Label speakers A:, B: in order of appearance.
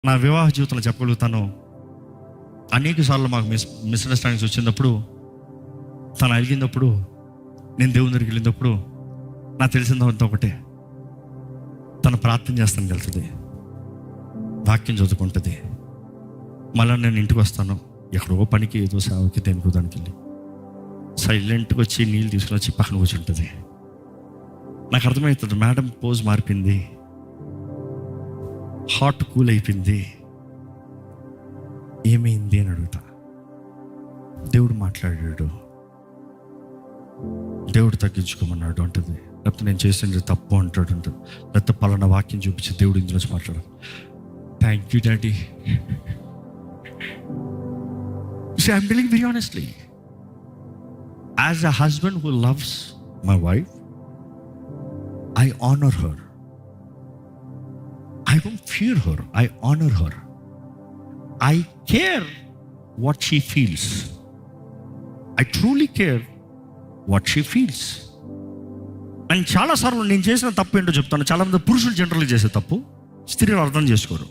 A: నా వివాహ జీవితంలో చెప్పగలుగుతాను, అనేక సార్లు మాకు మిస్అండర్స్టాండింగ్స్ వచ్చినప్పుడు, తను అడిగినప్పుడు, నేను దేవుని దగ్గరికి వెళ్ళినప్పుడు నాకు తెలిసిందంతా ఒకటే, తను ప్రార్థన చేస్తాను తెలుస్తుంది, వాక్యం చదువుకుంటుంది. మళ్ళీ నేను ఇంటికి వస్తాను, ఎక్కడో పనికి ఏదో సేవకి దేనికో దానికి వెళ్ళి సైలెంట్గా వచ్చి నీళ్ళు తీసుకుని వచ్చి పక్కన కూర్చుంటుంది. నాకు అర్థమవుతుంది, మేడం పోజ్ మారిపోయింది, హార్ట్ కూల్ అయిపోయింది, ఏమైంది అని అడుగుతా. దేవుడు మాట్లాడాడు, దేవుడు తగ్గించుకోమన్నాడు అంటుంది. లేకపోతే నేను చేసింది తప్పు అంటాడు అంటుంది. లేకపోతే పలానా వాక్యం చూపించి దేవుడు ఇందులో మాట్లాడు. Thank you daddy. See, I'm telling very honestly, as a husband who loves my wife, I honor her. I don't fear her, I honor her. I care what she feels. I truly care what she feels. And చాలాసార్లు నేను చేసిన తప్పు ఏంటో చెప్తాను. చాలామంది పురుషులు జనరల్గా చేసే తప్పు స్త్రీలు అర్థం చేసుకోరు.